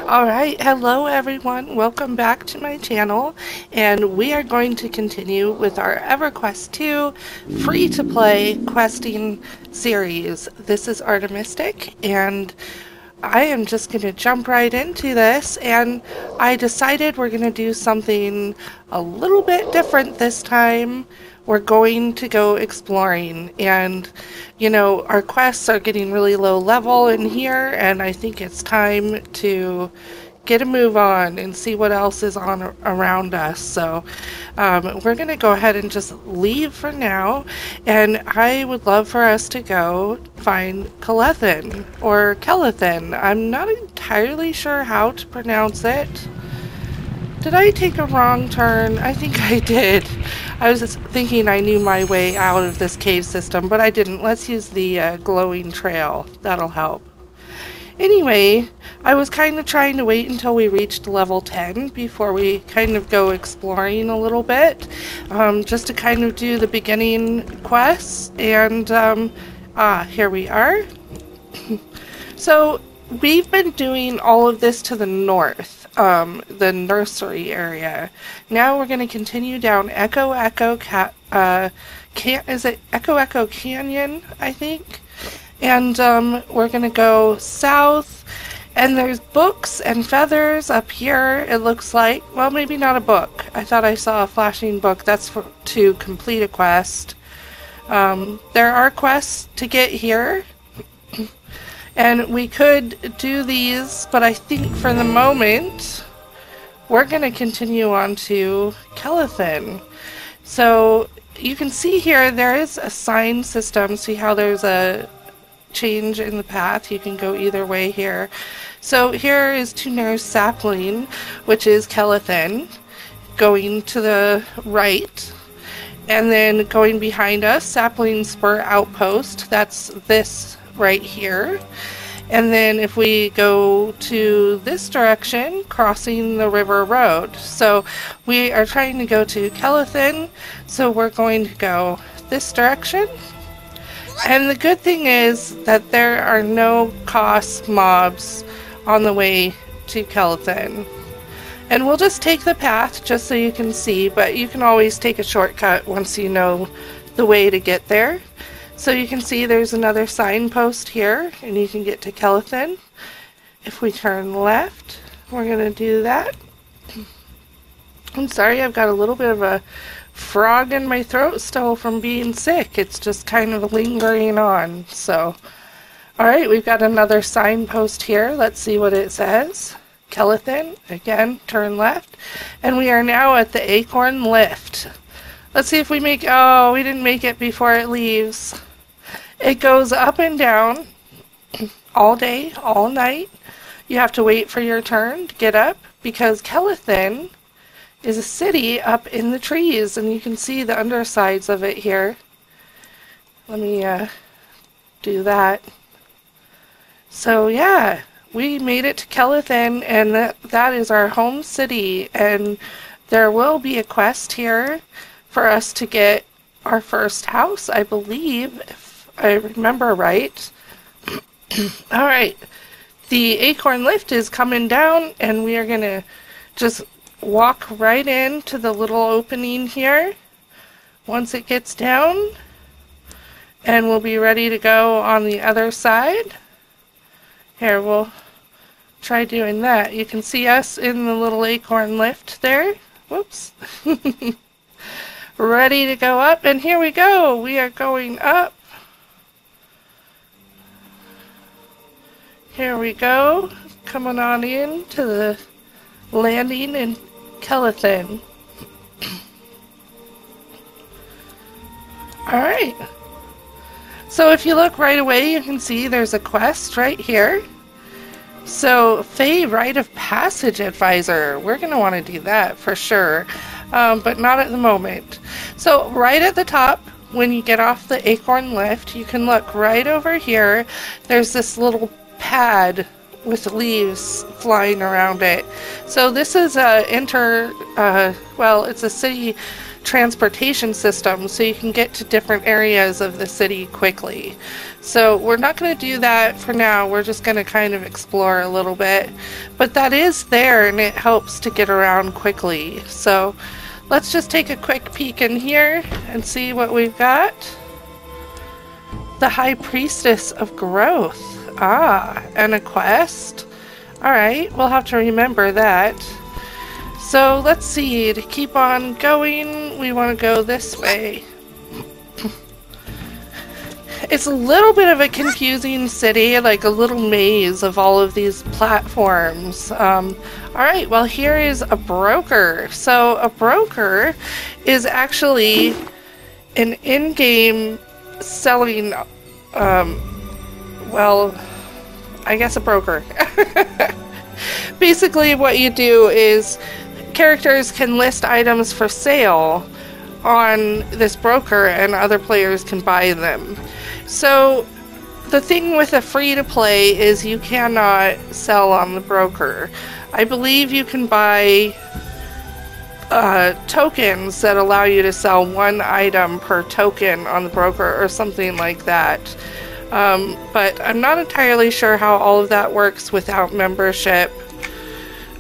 Alright, hello everyone, welcome back to my channel, and we are going to continue with our EverQuest II free-to-play questing series. This is Artemistic, and I am just going to jump right into this, and I decided we're going to do something a little bit different this time. We're going to go exploring, and you know, our quests are getting really low level in here, and I think it's time to get a move on and see what else is on around us. So we're going to go ahead and just leave for now, and I would love for us to go find Kelethin or Kelethin. I'm not entirely sure how to pronounce it. Did I take a wrong turn? I think I did. I was just thinking I knew my way out of this cave system, but I didn't. Let's use the glowing trail. That'll help. Anyway, I was kind of trying to wait until we reached level 10 before we kind of go exploring a little bit, just to kind of do the beginning quests, and here we are. So we've been doing all of this to the north, the nursery area. Now we're going to continue down Echo Canyon, I think? And we're going to go south, and there's books and feathers up here, it looks like. Well, maybe not a book. I thought I saw a flashing book. That's to complete a quest. There are quests to get here. And we could do these, but I think for the moment, we're going to continue on to Kelethin. So you can see here, there is a sign system. See how there's a change in the path? You can go either way here. So here is Tuner's Sapling, which is Kelethin, going to the right. And then going behind us, Sapling Spur Outpost. That's this right here. And then if we go to this direction, crossing the river road. So we are trying to go to Kelethin, so we're going to go this direction. And the good thing is that there are no cost mobs on the way to Kelethin. And we'll just take the path just so you can see, but you can always take a shortcut once you know the way to get there. So you can see there's another signpost here, and you can get to Kelethin. If we turn left, we're going to do that. I'm sorry, I've got a little bit of a frog in my throat still from being sick. It's just kind of lingering on. So, alright, we've got another signpost here. Let's see what it says. Kelethin, again, turn left. And we are now at the Acorn Lift. Let's see if we make... Oh, we didn't make it before it leaves. It goes up and down all day, all night. You have to wait for your turn to get up, because Kelethin is a city up in the trees, and you can see the undersides of it here. Let me do that. So yeah, we made it to Kelethin, and that is our home city, and there will be a quest here for us to get our first house, I believe, if I remember right. Alright, the Acorn Lift is coming down, and we are going to just walk right into the little opening here once it gets down, and we'll be ready to go on the other side. Here, we'll try doing that. You can see us in the little Acorn Lift there. Whoops. Ready to go up, and here we go. We are going up. Here we go. Coming on in to the landing in Kelethin. Alright. So if you look right away, you can see there's a quest right here. So, Fae Rite of Passage Advisor. We're going to want to do that for sure. But not at the moment. So right at the top, when you get off the Acorn Lift, you can look right over here. There's this little pad with leaves flying around it. So this is well, it's a city transportation system so you can get to different areas of the city quickly. So we're not going to do that for now. We're just going to kind of explore a little bit. But that is there, and it helps to get around quickly. So let's just take a quick peek in here and see what we've got. The High Priestess of Growth. Ah, and a quest. Alright, we'll have to remember that. So let's see, to keep on going, we want to go this way. It's a little bit of a confusing city, like a little maze of all of these platforms. Alright, well here is a broker. So a broker is actually an in-game selling, well, I guess a broker. Basically what you do is characters can list items for sale on this broker and other players can buy them. So the thing with a free-to-play is you cannot sell on the broker. I believe you can buy tokens that allow you to sell one item per token on the broker or something like that. But I'm not entirely sure how all of that works without membership.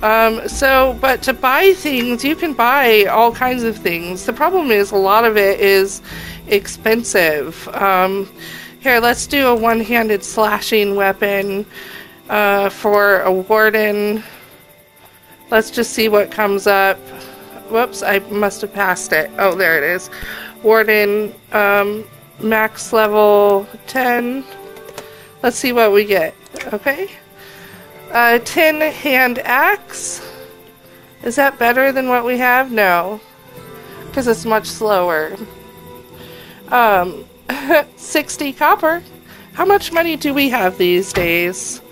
But to buy things, you can buy all kinds of things. The problem is a lot of it is expensive. Here, let's do a one-handed slashing weapon for a warden. Let's just see what comes up. Whoops, I must have passed it. Oh, there it is. Warden, max level 10. Let's see what we get. Okay. 10 hand axe. Is that better than what we have? No. Because it's much slower. 60 copper. How much money do we have these days?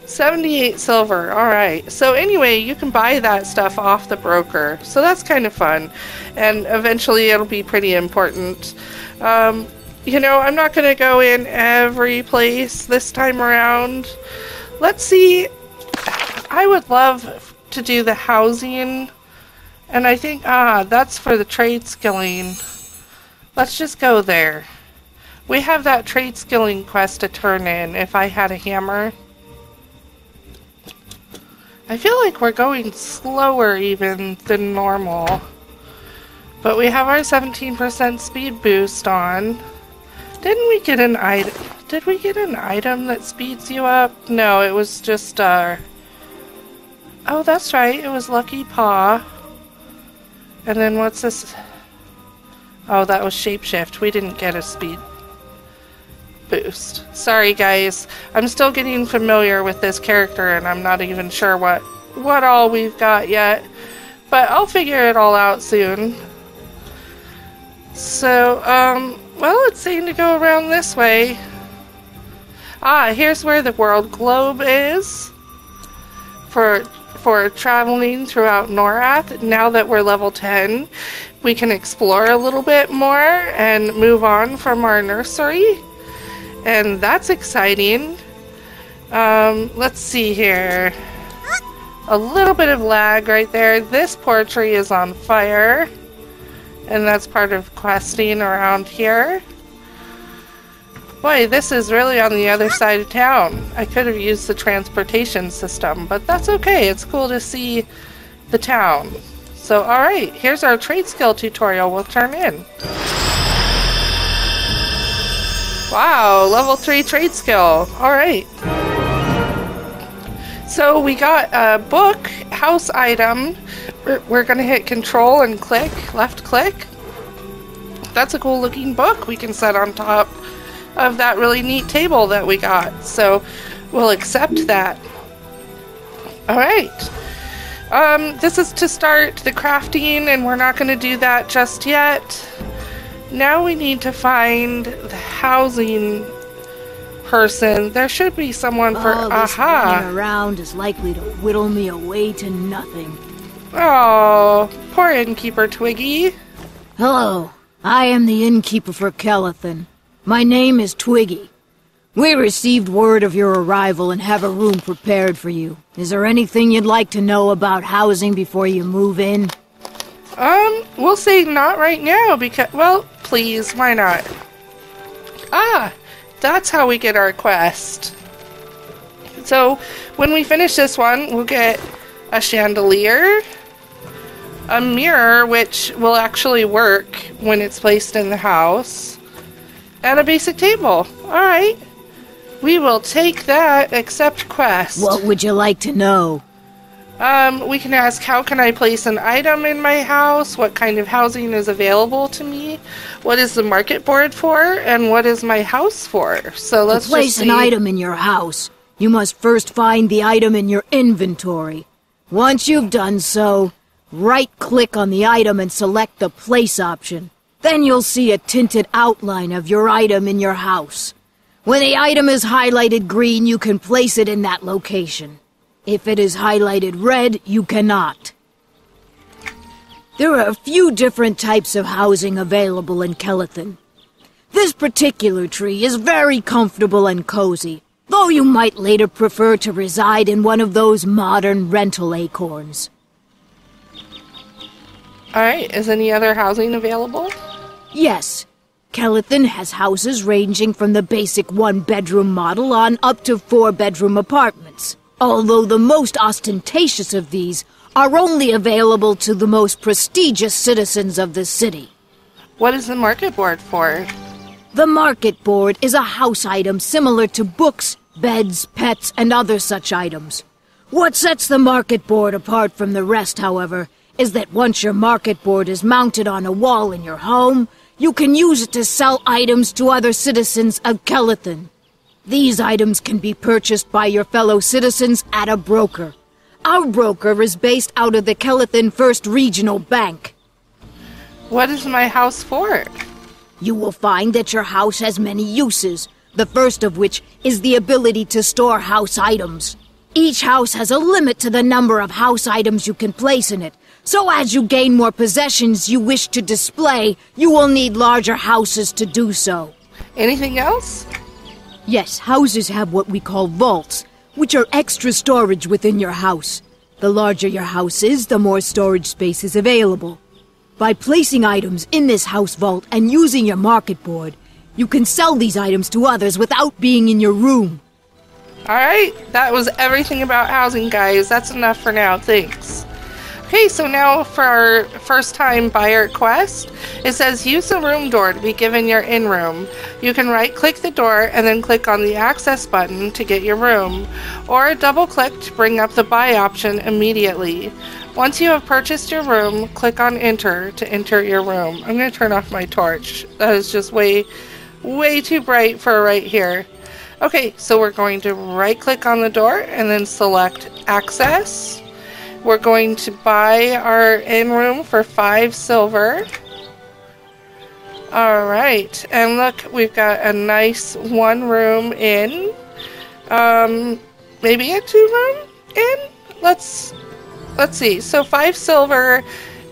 78 silver. Alright. So anyway, you can buy that stuff off the broker. So that's kind of fun. And eventually it'll be pretty important. You know, I'm not going to go in every place this time around. Let's see. I would love to do the housing. And I think, that's for the trade skilling. Let's just go there. We have that trade skilling quest to turn in if I had a hammer. I feel like we're going slower even than normal. But we have our 17% speed boost on. Didn't we get an item? Did we get an item that speeds you up? No, it was just oh, that's right. It was Lucky Paw. And then what's this? Oh, that was Shapeshift. We didn't get a speed boost. Sorry, guys. I'm still getting familiar with this character, and I'm not even sure what all we've got yet. But I'll figure it all out soon. So, well, it's saying to go around this way. Here's where the world globe is for traveling throughout Norath. Now that we're level 10, we can explore a little bit more and move on from our nursery. And that's exciting. Let's see here. A little bit of lag right there. This poor tree is on fire. And that's part of questing around here. Boy, this is really on the other side of town. I could have used the transportation system, but that's okay. It's cool to see the town. So, alright, here's our trade skill tutorial we'll turn in. Wow, level 3 trade skill. Alright. So we got a book, house item. We're going to hit control and click, left click. That's a cool looking book we can set on top of that really neat table that we got. So we'll accept that. Alright. This is to start the crafting, and we're not going to do that just yet. Now we need to find the housing person. There should be someone for this running around is likely to whittle me away to nothing. Oh, poor innkeeper Twiggy. Hello, I am the innkeeper for Kelethin. My name is Twiggy. We received word of your arrival and have a room prepared for you. Is there anything you'd like to know about housing before you move in? We'll say not right now because, well, please, why not? Ah, that's how we get our quest. So, when we finish this one, we'll get a chandelier, a mirror, which will actually work when it's placed in the house, and a basic table. Alright. We will take that, accept quest. What would you like to know? We can ask, how can I place an item in my house? What kind of housing is available to me? What is the market board for? And what is my house for? So let's to place an item in your house, you must first find the item in your inventory. Once you've done so, right-click on the item and select the Place option. Then you'll see a tinted outline of your item in your house. When the item is highlighted green, you can place it in that location. If it is highlighted red, you cannot. There are a few different types of housing available in Kelethin. This particular tree is very comfortable and cozy, though you might later prefer to reside in one of those modern rental acorns. Alright, is any other housing available? Yes. Kelethin has houses ranging from the basic one-bedroom model on up to 4-bedroom apartments. Although the most ostentatious of these are only available to the most prestigious citizens of the city. What is the market board for? The market board is a house item similar to books, beds, pets, and other such items. What sets the market board apart from the rest, however, is that once your market board is mounted on a wall in your home, you can use it to sell items to other citizens of Kelethin. These items can be purchased by your fellow citizens at a broker. Our broker is based out of the Kelethin First Regional Bank. What is my house for? You will find that your house has many uses, the first of which is the ability to store house items. Each house has a limit to the number of house items you can place in it, so as you gain more possessions you wish to display, you will need larger houses to do so. Anything else? Yes, houses have what we call vaults, which are extra storage within your house. The larger your house is, the more storage space is available. By placing items in this house vault and using your market board, you can sell these items to others without being in your room. Alright, that was everything about housing, guys. That's enough for now, thanks. Okay, so now for our first time buyer quest, it says use the room door to be given your in-room. You can right-click the door and then click on the access button to get your room, or double-click to bring up the buy option immediately. Once you have purchased your room, click on enter to enter your room. I'm going to turn off my torch. That is just way too bright for right here. Okay, so we're going to right-click on the door and then select access. We're going to buy our in-room for 5 silver. Alright, and look, we've got a nice 1-room inn. Maybe a 2-room inn? Let's see. So 5 silver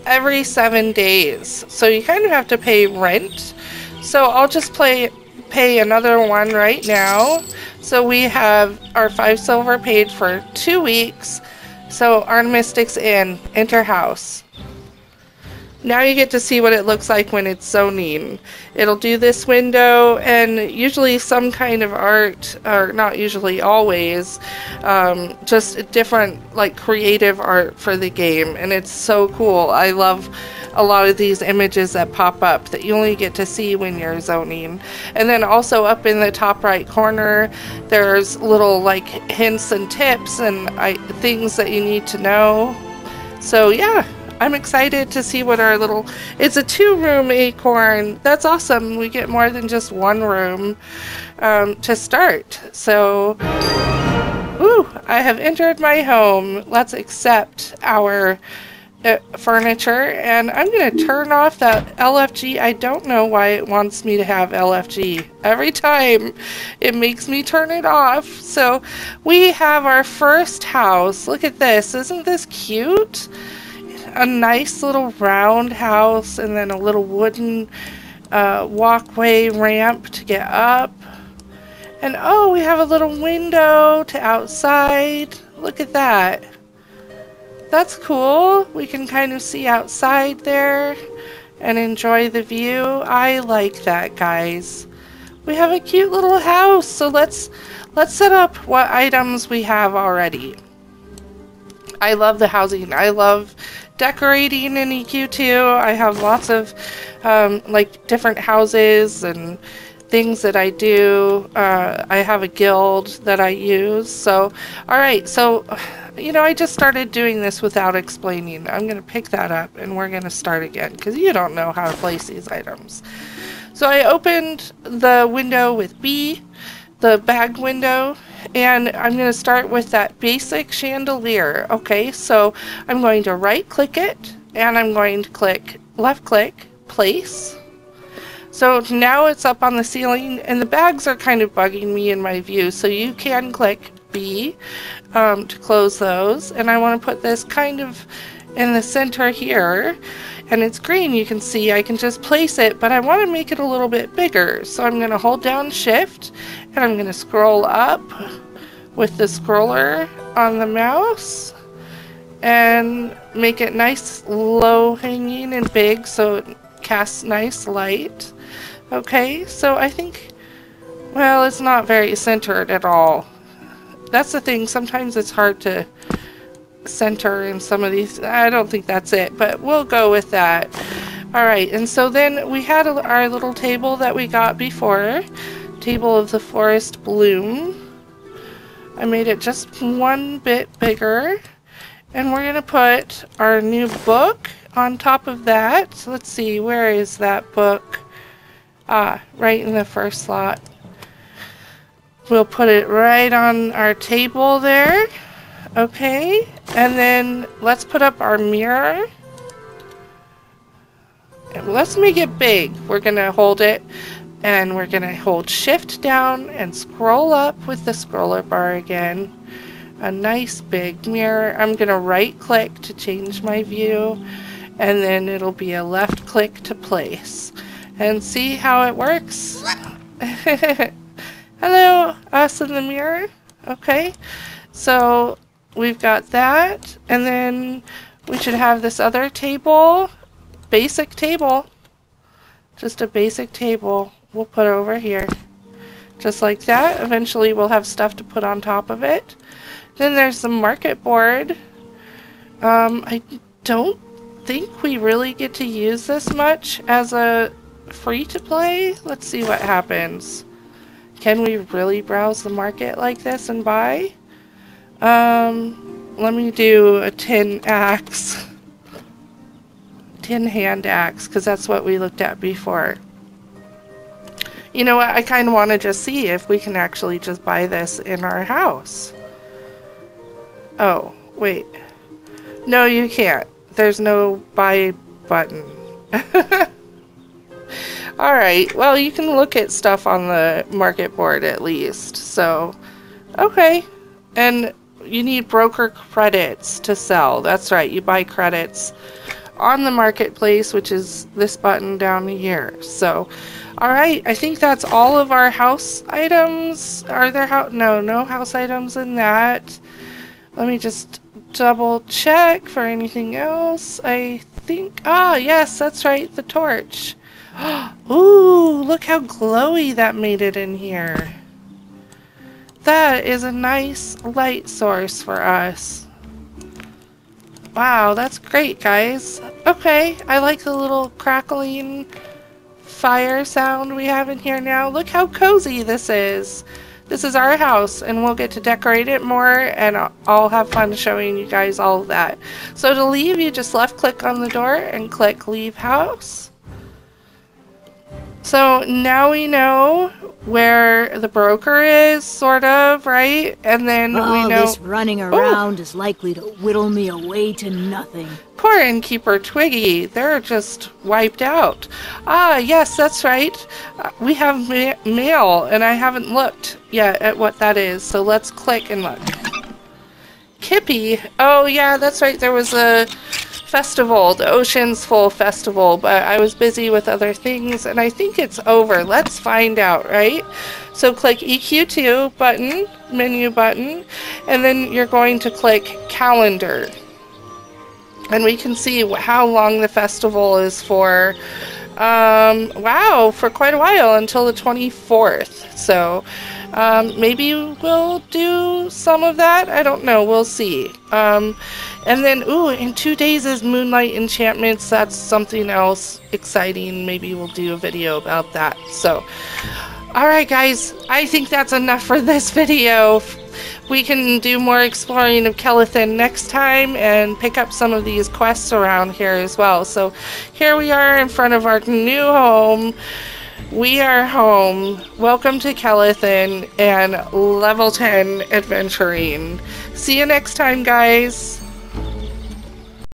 every 7 days. So you kind of have to pay rent. So I'll just pay another one right now. So we have our 5 silver paid for 2 weeks. So Artemistic's Inn, enter house. Now you get to see what it looks like when it's zoning. It'll do this window and usually some kind of art, or not usually, always, just different like creative art for the game, and it's so cool. I love a lot of these images that pop up that you only get to see when you're zoning. And then also up in the top right corner there's little like hints and tips and things that you need to know. So yeah, I'm excited to see what our little... It's a 2-room acorn. That's awesome. We get more than just 1 room to start. So, ooh, I have entered my home. Let's accept our furniture, and I'm going to turn off that LFG. I don't know why it wants me to have LFG. Every time it makes me turn it off. So we have our first house. Look at this. Isn't this cute? A nice little round house, and then a little wooden walkway ramp to get up. And oh, we have a little window to outside. Look at that. that's cool. We can kind of see outside there and enjoy the view. I like that, guys. We have a cute little house, so let's set up what items we have already. I love the housing. I love decorating in EQ2. I have lots of like different houses and things that I do. I have a guild that I use. So, alright, so, you know, I just started doing this without explaining. I'm going to pick that up and we're going to start again because you don't know how to place these items. So I opened the window with B, the bag window, and I'm going to start with that basic chandelier. Okay, so I'm going to right click it and I'm going to left click, place. So now it's up on the ceiling and the bags are kind of bugging me in my view, so you can click B to close those. And I want to put this kind of in the center here, and it's green. You can see I can just place it, but I want to make it a little bit bigger. So I'm going to hold down shift and I'm going to scroll up with the scroller on the mouse and make it nice, low hanging and big so it casts nice light. Okay, so I think, well, it's not very centered at all. That's the thing, sometimes it's hard to center in some of these. I don't think that's it, but we'll go with that. Alright, and so then we had our little table that we got before, Table of the Forest Bloom. I made it just one bit bigger, and we're going to put our new book on top of that. So let's see, where is that book? Right in the first slot. We'll put it right on our table there. Okay, and then let's put up our mirror. And let's make it big. We're going to hold it, and we're going to hold shift down and scroll up with the scroller bar again. A nice big mirror. I'm going to right click to change my view, and then it'll be a left click to place. And see how it works? Hello, us in the mirror. Okay, so we've got that, and then we should have this other table, basic table, just a basic table. We'll put over here, just like that. Eventually we'll have stuff to put on top of it. Then there's the market board. I don't think we really get to use this much as a free to play. Let's see what happens. Can we really browse the market like this and buy? Let me do a tin axe. Tin hand axe, because that's what we looked at before. You know what? I kind of want to just see if we can actually just buy this in our house. Oh, wait. No, you can't. There's no buy button. Alright, well, you can look at stuff on the market board at least. So, okay. And you need broker credits to sell. That's right, you buy credits on the marketplace, which is this button down here. So, alright, I think that's all of our house items. Are there no house items in that. Let me just double check for anything else. I think, yes, that's right, the torch. Ooh, look how glowy that made it in here. That is a nice light source for us. Wow, that's great, guys. Okay, I like the little crackling fire sound we have in here now. Look how cozy this is. This is our house, and we'll get to decorate it more, and I'll have fun showing you guys all of that. So to leave, you just left click on the door and click leave house. So now we know where the broker is, sort of, right? And then we know this running around is likely to whittle me away to nothing. Poor innkeeper Twiggy, they're just wiped out. Yes, that's right. We have mail, and I haven't looked yet at what that is, so let's click and look. Kippy. Oh yeah, that's right, there was a festival, the Ocean's Full Festival, but I was busy with other things, and I think it's over. Let's find out, right? So click EQ2 button, menu button, and then you're going to click calendar. and we can see how long the festival is for. Wow, for quite a while, until the 24th. So maybe we'll do some of that. I don't know. We'll see. And then, ooh, in 2 days is Moonlight Enchantments. That's something else exciting. Maybe we'll do a video about that. So, alright guys, I think that's enough for this video. We can do more exploring of Kelethin next time and pick up some of these quests around here as well. So here we are in front of our new home. We are home. Welcome to Kelethin and level 10 adventuring. See you next time, guys.